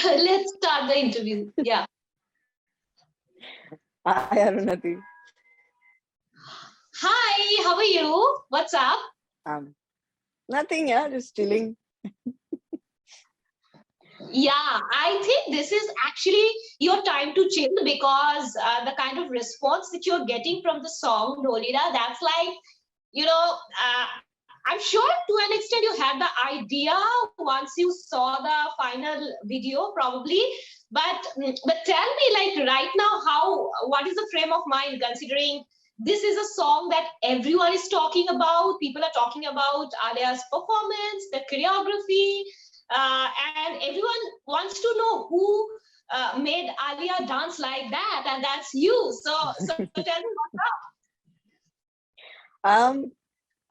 Let's start the interview. Yeah. Hi, Arunati. Hi, how are you? What's up? Nothing, yeah, just chilling. Yeah, I think this is actually your time to chill because the kind of response that you're getting from the song Dholida, that's like, I'm sure to an extent you had the idea once you saw the final video, probably. But tell me, like right now, what is the frame of mind considering this is a song that everyone is talking about? People are talking about Alia's performance, the choreography, and everyone wants to know who made Alia dance like that, and that's you. So tell me what's up.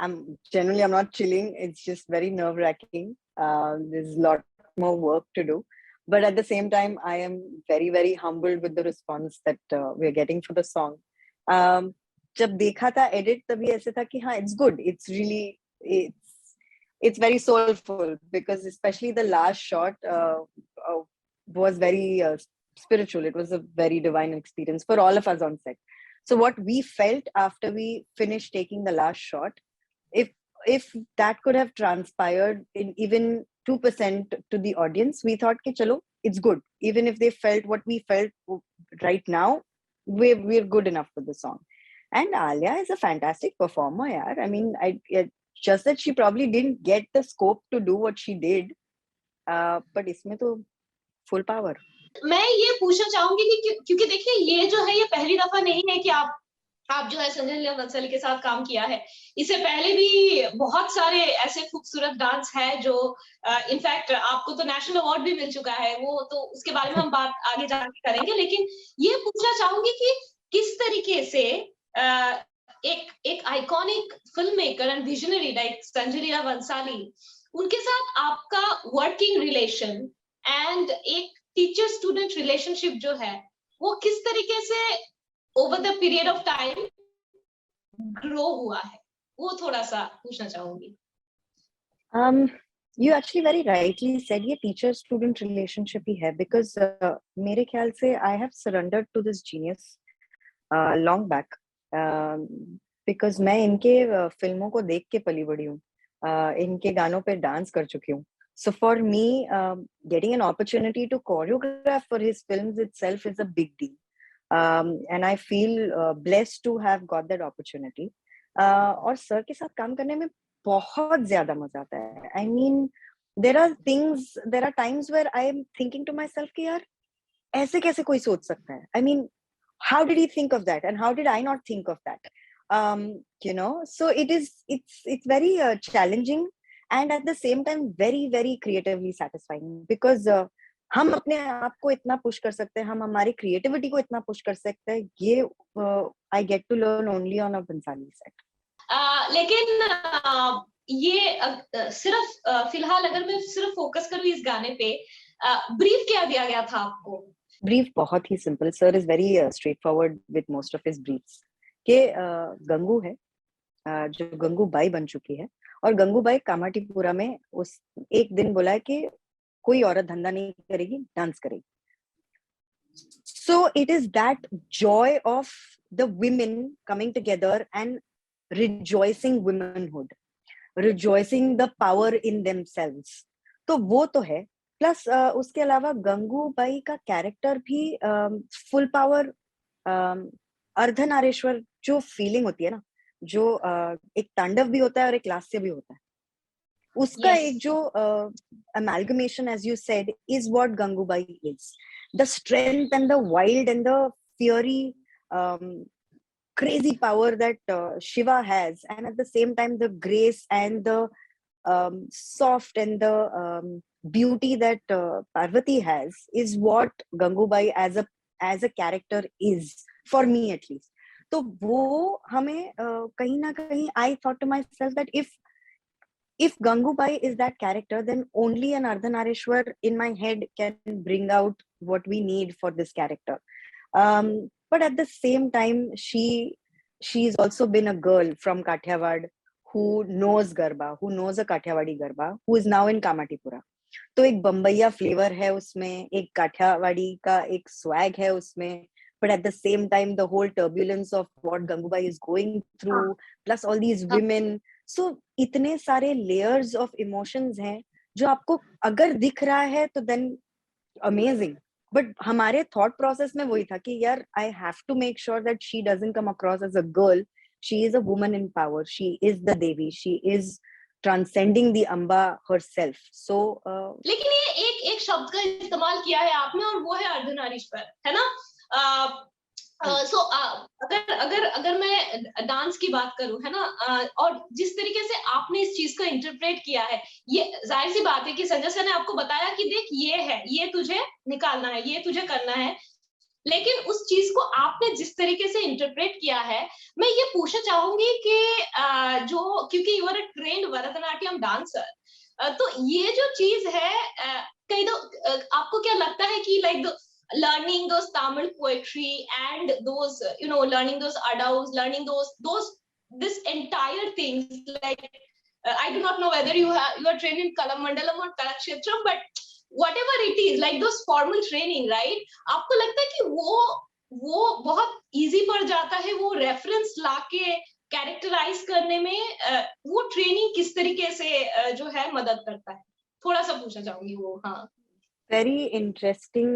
I'm not chilling. It's just very nerve-wracking. There's a lot more work to do. But at the same time, I am very, very humbled with the response that we're getting for the song. जब देखा था edit तभी ऐसे था कि हाँ, it's good. It's very soulful because especially the last shot was very spiritual. It was a very divine experience for all of us on set. So what we felt after we finished taking the last shot, if that could have transpired in even 2% to the audience, we thought कि चलो, it's good. Even if they felt what we felt right now, we're good enough for the song. And Alia is a fantastic performer, yaar. I mean, just that she probably didn't get the scope to do what she did, but इसमें तो full power. मैं ये पूछना चाहूंगी कि क्योंकि देखिए ये जो है ये पहली दफा नहीं है कि आप जो है संजय लीला बंसल के साथ काम किया है। इससे पहले भी बहुत सारे ऐसे खूबसूरत डांस है जो इनफैक्ट आपको तो नेशनल अवार्ड भी मिल चुका है, वो तो उसके बारे में हम बात आगे जाके करेंगे। लेकिन ये पूछना चाहूंगी कि किस तरीके से एक iconic film maker and visionary like Sanjay Leela Bhansali, उनके साथ आपका वर्किंग रिलेशन एंड एक टीचर स्टूडेंट रिलेशनशिप जो है वो किस तरीके से over the period of time grow हुआ है, वो थोड़ा सा पूछना चाहूंगी। You actually very rightly said ये teacher student relationship ही है because मेरे ख्याल से I have surrendered to this genius long back because मैं इनके फिल्मों को देख के पली बड़ी हूँ, इनके गानों पे डांस कर चुकी हूँ. So for me, getting an opportunity to choreograph for his films itself is a big deal. And I feel blessed to have got that opportunity. और सर के साथ काम करने में बहुत ज्यादा मजा आता है. I mean, there are times where I am thinking to myself कि यार ऐसे कैसे कोई सोच सकता है? I mean, how did he think of that? And how did I not think of that? So it's very challenging and at the same time very, very creatively satisfying because हम अपने आप को इतना पुश कर सकते हैं, हम हमारी क्रिएटिविटी को इतना पुश कर सकते हैं, ये I get to learn only on a Bhansali set. लेकिन ये सिर्फ फिलहाल अगर मैं सिर्फ फोकस करूँ इस गाने पे, ब्रीफ क्या दिया गया था आपको? ब्रीफ बहुत ही simple. Sir is very straightforward with most of his briefs के गंगू है जो गंगूबाई बन चुकी है और गंगूबाई कामाटीपुरा में उस एक दिन बोला है कि कोई औरत धंधा नहीं करेगी, डांस करेगी. So it is that joy of the women coming together and rejoicing womanhood, rejoicing the power in themselves. तो वो तो है. प्लस उसके अलावा गंगूबाई का कैरेक्टर भी फुल पावर अर्धनारेश्वर जो फीलिंग होती है ना, जो एक तांडव भी होता है और एक लास्य भी होता है, उसका एक जो amalgamation as you said is what Gangubai is. The strength and the wild and the fiery crazy power that Shiva has, and at the same time the grace and the soft and the beauty that Parvati has is what Gangubai as a character is, for me at least. तो वो हमें कहीं ना कहीं I thought to myself that if Gangubai is that character, then only an Ardhanareshwar in my head can bring out what we need for this character. But at the same time, she's also been a girl from Kathiawad who knows Garba, who knows a Kathiawadi Garba, who is now in Kamatipura. तो एक बम्बैया flavour है उसमें, एक काठियावाड़ी का एक swag है उसमें, but at the same time the whole turbulence of what Gangubai is going through, plus all these women, so इतने सारे layers of emotions हैं जो आपको अगर दिख रहा है तो then amazing, but हमारे thought process में वही था कि यार I have to make sure that she doesn't come across as a girl, she is a woman in power, she is the Devi, she is transcending the Amba herself. So लेकिन ये एक शब्द का इस्तेमाल किया है आपने और वो है अर्धनारीश्वर, है ना? सो अगर अगर अगर मैं डांस की बात करूं, है ना, और जिस तरीके से आपने इस चीज को इंटरप्रेट किया है, ये जाहिर सी बात है कि संजय सर ने आपको बताया कि देख ये है, ये तुझे निकालना है, ये तुझे करना है, लेकिन उस चीज को आपने जिस तरीके से इंटरप्रेट किया है, मैं ये पूछना चाहूंगी कि जो, क्योंकि you are a trained Bharatanatyam dancer, तो ये जो चीज है, कई दो आपको क्या लगता है कि like learning those Tamil poetry and those, you know, learning those adaus, learning those this entire things, like I do not know whether you are trained in Kalamandalam or Kalakshetram, but whatever it is, like those formal training, right? आपको लगता है कि वो बहुत easy पड़ जाता है वो reference लाके कैरेक्टराइज करने में, वो ट्रेनिंग किस तरीके से जो है मदद करता है? थोड़ा सा पूछना चाहूंगी वो। हाँ, very interesting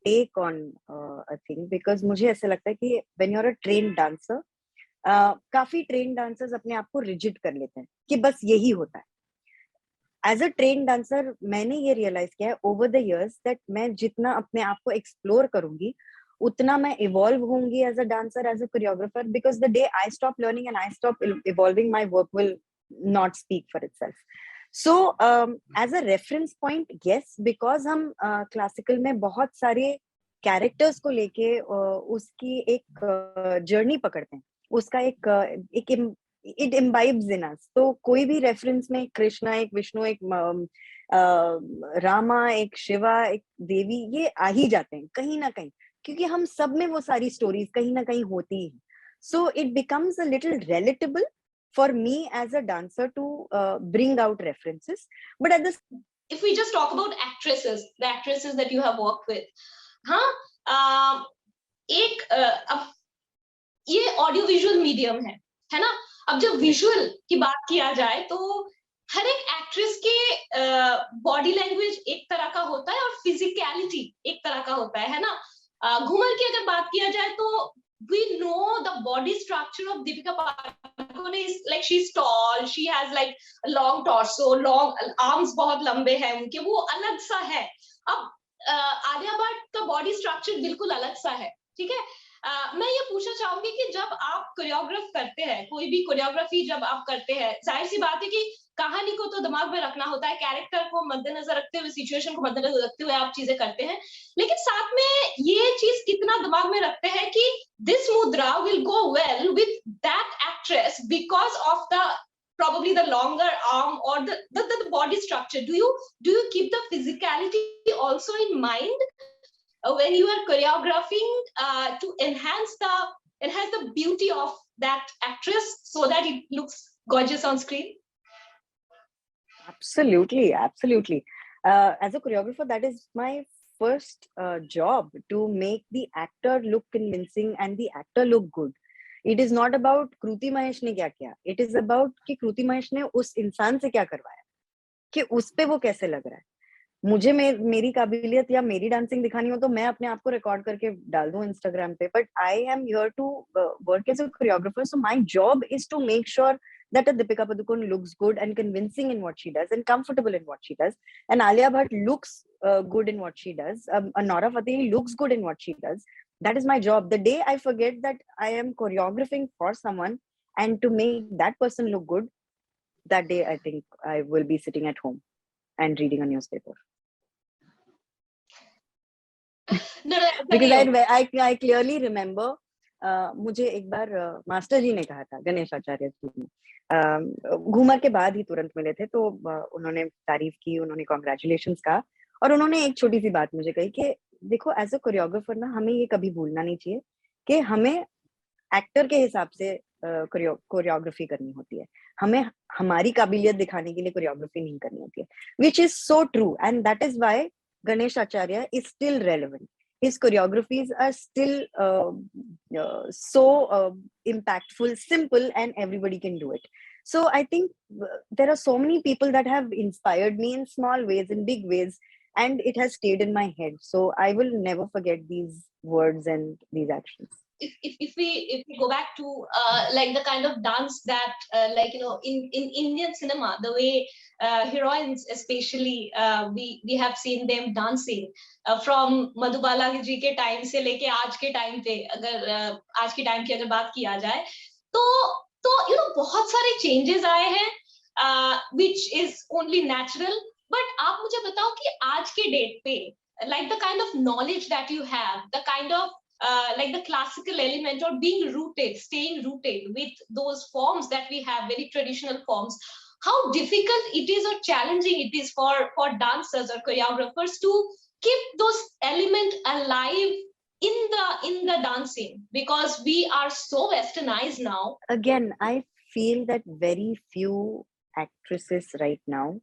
take on a thing, because मुझे ऐसा लगता है कि when you're a trained dancer, काफी trained dancers अपने आप को rigid कर लेते हैं कि बस यही होता है। As a trained dancer, मैंने ये realize किया है over the years that मैं जितना अपने आप को explore करूंगी, उतना मैं evolve होंगी as a dancer, as a choreographer, because the day I stop learning and I stop evolving, my work will not speak for itself. So as a reference point, yes, because हम classical में बहुत सारे characters को लेके उसकी एक journey पकड़ते हैं, उसका एक it imbibes in us. तो कोई भी reference में कृष्णा, एक विष्णु, एक रामा, एक शिवा, एक देवी, ये आ ही जाते हैं कहीं ना कहीं, क्योंकि हम सब में वो सारी stories कहीं ना कहीं होती हैं. So it becomes a little relatable for me as a dancer to bring out references. But at this, if we just talk about actresses, the actresses that you have worked with, हाँ, एक अब ये audio visual medium है ना? अब जब visual की बात किया जाए तो हर एक एक्ट्रेस के बॉडी लैंग्वेज एक तरह का होता है और फिजिकलिटी एक तरह का होता है ना? घूमर की अगर बात किया जाए तो we know the body structure of Deepika Padukone is like she's tall, she has like a long torso, long arms बहुत लंबे हैं उनके, वो अलग सा है. अब आलिया भट्ट का बॉडी स्ट्रक्चर बिल्कुल अलग सा है, ठीक है? मैं ये पूछना चाहूंगी कि जब आप कोरियोग्राफ करते हैं, कोई भी कोरियोग्राफी जब आप करते हैं, जाहिर सी बात है कि कहानी को तो दिमाग में रखना होता है, कैरेक्टर को मद्देनजर रखते हुए, सिचुएशन को मद्देनजर रखते हुए आप चीजें करते हैं, लेकिन साथ में ये चीज कितना दिमाग में रखते हैं कि दिस मुद्रा will go well with that actress because of the probably the longer arm or the body structure. Do you keep the physicality also in mind when you are choreographing to enhance the beauty of that actress so that it looks gorgeous on screen? Absolutely. As a choreographer, that is my first job, to make the actor look convincing and the actor look good. It is not about Kruti Mahesh ने क्या किया. It is about कि Kruti Mahesh ने उस इंसान से क्या करवाया, कि उस पे वो कैसे लग रहा है. मुझे मेरी काबिलियत या मेरी डांसिंग दिखानी हो तो मैं अपने आप को रिकॉर्ड करके डाल दूं इंस्टाग्राम पे, but I am here to work as a choreographer, so my job is to make sure that a Deepika Padukone looks good and convincing in what she does and comfortable in what she does, and Alia Bhatt looks good in what she does, Nora Fateh looks good in what she does. That is my job. The day I forget that I am choreographing for someone and to make that person look good, that day I think I will be sitting at home and reading a newspaper. No, because I clearly remember, मुझे एक बार master जी ने कहा था, गणेश आचार्य जी ने, घूमर के बाद ही तुरंत मिले थे, तो उन्होंने तारीफ की, उन्होंने कॉन्ग्रेचुलेशंस कहा, और उन्होंने एक छोटी सी बात मुझे कही कि देखो एज अ कोरियोग्राफर ना, हमें ये कभी भूलना नहीं चाहिए कि हमें एक्टर के हिसाब से कोरियोग्राफी करनी होती है, हमें हमारी काबिलियत दिखाने के लिए कोरियोग्राफी नहीं करनी होती है, which is so true, and that is why Ganesh Acharya is still relevant. His choreographies are still so impactful, simple, and everybody can do it. So I think there are so many people that have inspired me in small ways, in big ways, and it has stayed in my head. So I will never forget these words and these actions. If we go back to like the kind of dance that like in Indian cinema, the way heroines especially we have seen them dancing from Madhubala ji ke time se leke aaj ke time pe, agar aaj ke time की अगर बात किया जाए तो बहुत सारे changes आए हैं which is only natural. But आप मुझे बताओ कि आज के date पे like the kind of knowledge that you have, the kind of like the classical element or being rooted, staying rooted with those forms that we have, very traditional forms, how difficult it is or challenging it is for dancers or choreographers to keep those elements alive in the dancing, because we are so westernized now. Again, I feel that very few actresses right now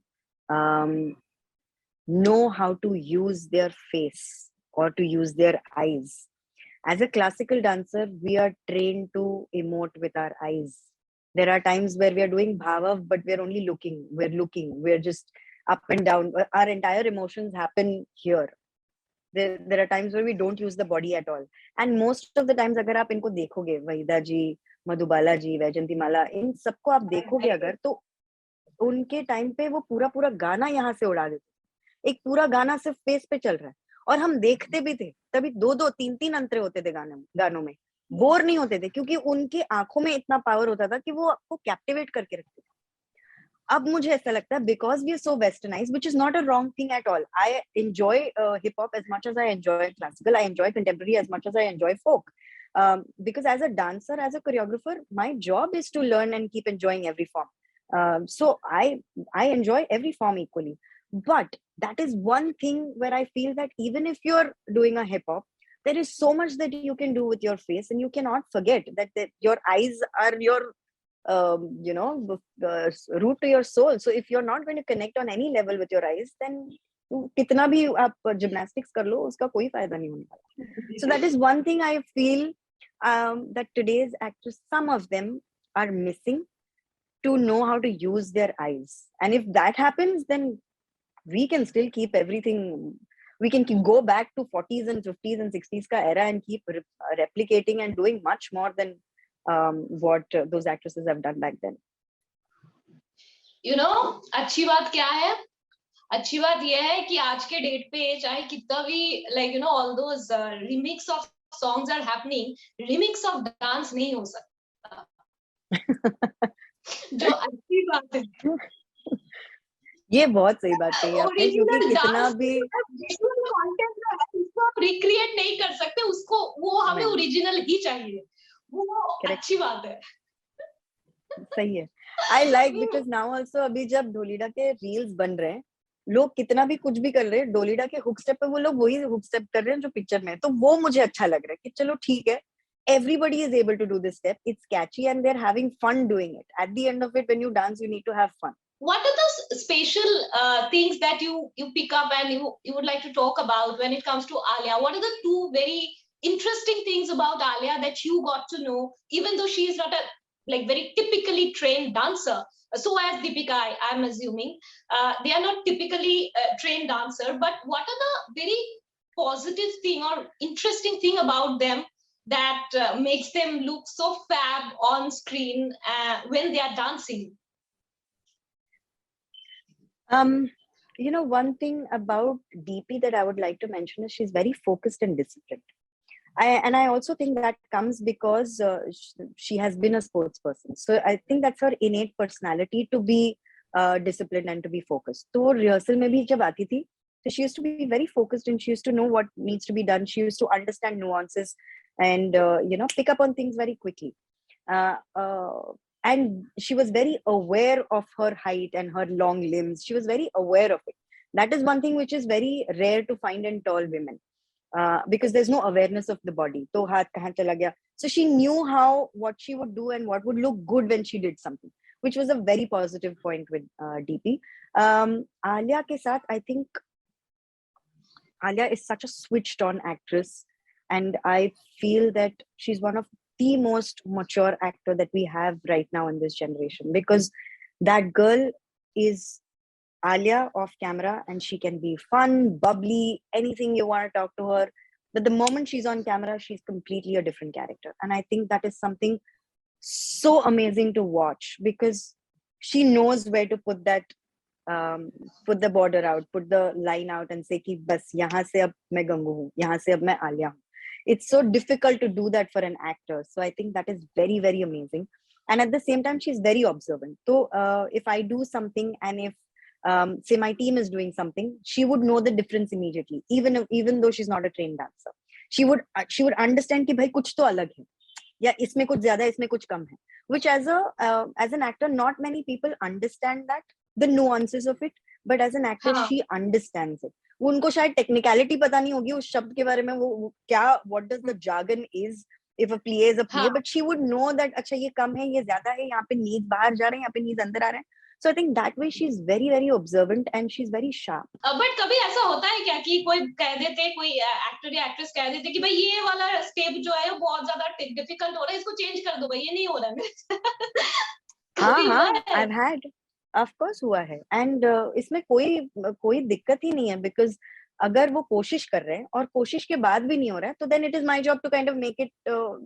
know how to use their face or to use their eyes. As a classical dancer, we are trained to emote with our eyes. There are times where we are doing bhava, but we're only looking. We're just up and down. Our entire emotions happen here. There are times where we don't use the body at all. And most of the times, अगर आप इनको देखोगे, वहीदा जी, मधुबाला जी, वैजंतीमाला, इन सबको आप देखोगे अगर, तो उनके टाइम पे वो पूरा गाना यहाँ से उड़ा देते, एक पूरा गाना सिर्फ फेस पे चल रहा है, और हम देखते भी थे, तभी 2-2, 3-3 अंतरे होते थे गानों में, बोर नहीं होते थे, क्योंकि उनके आंखों में इतना पावर होता था कि वो आपको कैप्टिवेट करके रखते थे. अब मुझे ऐसा लगता है, because we are so westernized, which is not a wrong thing at all. I enjoy hip hop as much as I enjoy classical. I enjoy contemporary as much as I enjoy folk. Because as a dancer, as a choreographer, my job is to learn and keep enjoying every form. So I enjoy every form equally. But that is one thing where I feel that even if you're doing a hip hop, there is so much that you can do with your face, and you cannot forget that your eyes are your root to your soul. So if you're not going to connect on any level with your eyes, then कितना भी आप gymnastics कर लो, उसका कोई फायदा नहीं होने वाला. So that is one thing I feel that today's actors, some of them are missing, to know how to use their eyes. And if that happens, then we can still keep everything. We can go back to 40s and 50s and 60s ka era and keep replicating and doing much more than what those actresses have done back then. अच्छी बात क्या है? अच्छी बात यह है कि आज के डेट पे चाहे कितना भी all those remix of songs are happening, remix of dance नहीं हो सकता. जो अच्छी बात है. ये बहुत सही बात कही आपने, क्योंकि कितना भी कंटेंट है उसको आप रिक्रिएट नहीं कर सकते, उसको वो हमें ओरिजिनल ही चाहिए. वो अच्छी बात है. सही है. I like, because now also अभी जब ढोलीडा के रील्स बन रहे हैं, लोग कितना भी कुछ भी कर रहे हैं, ढोलीडा के हुक स्टेप पे वो लोग वही हुक स्टेप कर रहे हैं जो पिक्चर में है. तो वो मुझे अच्छा लग रहा है कि चलो ठीक है, everybody is able to do this step. It's catchy and they're having fun doing it. At the end of it, when you dance, you need to have fun. What are the special things that you pick up and you would like to talk about when it comes to Alia? What are the two very interesting things about Alia that you got to know, even though she is not a very typically trained dancer? So as Deepika, I'm assuming they are not typically trained dancer, but what are the very positive thing or interesting thing about them that makes them look so fab on screen when they are dancing? One thing about DP that I would like to mention is she's very focused and disciplined. I also think that comes because she has been a sports person. So I think that's her innate personality to be disciplined and to be focused. So rehearsal mein bhi jab aati thi, so she used to be very focused and she used to know what needs to be done. She used to understand nuances and pick up on things very quickly. And she was very aware of her height and her long limbs. She was very aware of it. That is one thing which is very rare to find in tall women. because there's no awareness of the body. तो हाथ कहाँ चला गया? So she knew what she would do and what would look good when she did something, which was a very positive point with DP. Alia के साथ, I think Alia is such a switched on actress, and I feel that she's one of the most mature actor that we have right now in this generation, because that girl is Alia off camera, and she can be fun, bubbly, anything you want to talk to her. But the moment she's on camera, she's completely a different character. And I think that is something so amazing to watch, because she knows where to put that, put the border out, put the line out, and say कि बस यहाँ से अब मैं गंगू हूँ, यहाँ से अब मैं आलिया हूँ. It's so difficult to do that for an actor. So I think that is very, very amazing. And at the same time, she's very observant. So if I do something, and if say my team is doing something, she would know the difference immediately, even though she's not a trained dancer. She would understand कि भाई कुछ तो अलग है, या इसमें कुछ ज्यादा है, इसमें कुछ कम है, which as an actor not many people understand that, the nuances of it, but as an actor she understands it. उनको शायद टेक्निकलिटी पता नहीं होगी उस शब्द के बारे में, वो क्या, what does the jargon is if a play is a play, but she would know that अच्छा ये कम है, ये ज्यादा है, यहाँ पे नीज बाहर जा रहे हैं, यहाँ पे नीज अंदर आ रहे हैं. So I think that way she's very, very observant and she's very sharp. But कभी ऐसा होता है क्या कि कोई कह देते, कोई एक्टर या एक्ट्रेस कह देते कि भाई ये वाला स्टेप जो है वो बहुत ज्यादा डिफिकल्ट हो रहा है, इसको चेंज कर दो भाई, ये नहीं हो रहा है. हाँ, I've had, of course हुआ है, and इसमें कोई दिक्कत ही नहीं है, because अगर वो कोशिश कर रहे हैं और कोशिश के बाद भी नहीं हो रहा है, तो then it is my job to kind of make it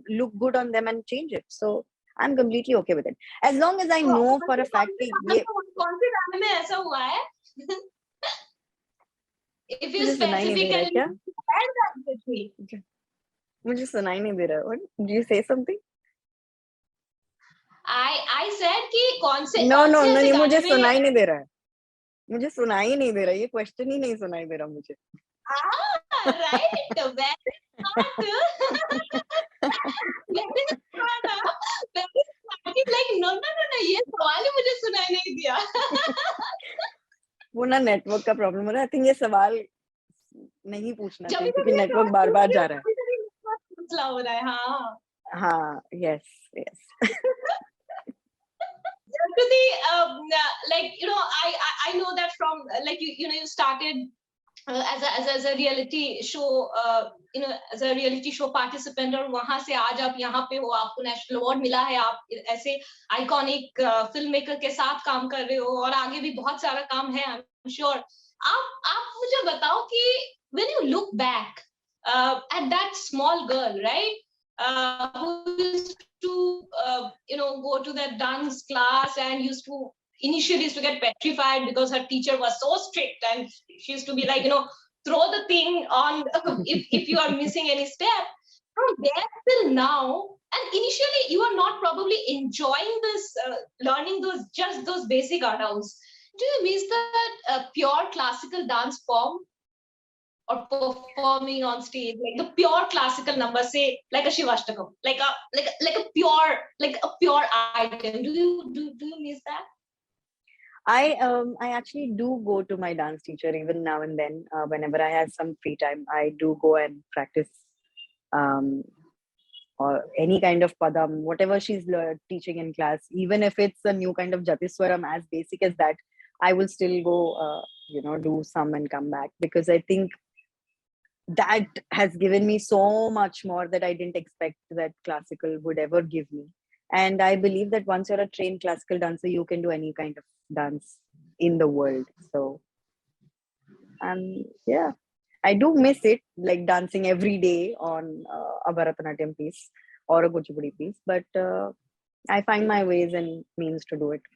look good on them and change it. So I'm completely okay with it, as long as I know for a fact कि ये कौन से गाने में ऐसा हुआ है? If you specifically मुझे सुनाई नहीं दे रहा है. What? Did you say something? I said कि कौन से No, ये मुझे सुनाई नहीं दे रहा है. मुझे सुनाई नहीं दे रहा, ये क्वेश्चन ही नहीं सुनाई दे रहा मुझे. Right, very like no, ये सवाल ही मुझे सुनाई नहीं दिया. वो ना नेटवर्क का प्रॉब्लम हो रहा है. आई थिंक ये सवाल नहीं पूछना चाहिए क्योंकि नेटवर्क बार-बार जा रहा है. हो रहा है. हाँ, yes. Kruti, like I know that from like you started as a reality show, as a reality show participant, और वहां से आज आप यहाँ पे हो, आपको नेशनल अवार्ड मिला है, आप ऐसे आइकॉनिक फिल्म मेकर के साथ काम कर रहे हो, और आगे भी बहुत सारा काम है, आई एम श्योर. आप मुझे बताओ कि when you look back at that small girl, right, who used to go to that dance class and initially used to get petrified because her teacher was so strict, and she used to be like, throw the thing on if you are missing any step. From there till now, and initially you are not probably enjoying this, learning those basic art house. Do you miss that pure classical dance form, or performing on stage, like the pure classical number, say like a Shivashtakam, like a pure item? Do you miss that? I actually do go to my dance teacher even now and then. Whenever I have some free time, I do go and practice or any kind of padam, whatever she's teaching in class. Even if it's a new kind of Jatiswaram, as basic as that, I will still go, do some and come back, because I think that has given me so much more that I didn't expect that classical would ever give me. And I believe that once you're a trained classical dancer, you can do any kind of dance in the world. So, yeah, I do miss it, like dancing every day on a Bharatanatyam piece or a Kuchipudi piece. But I find my ways and means to do it.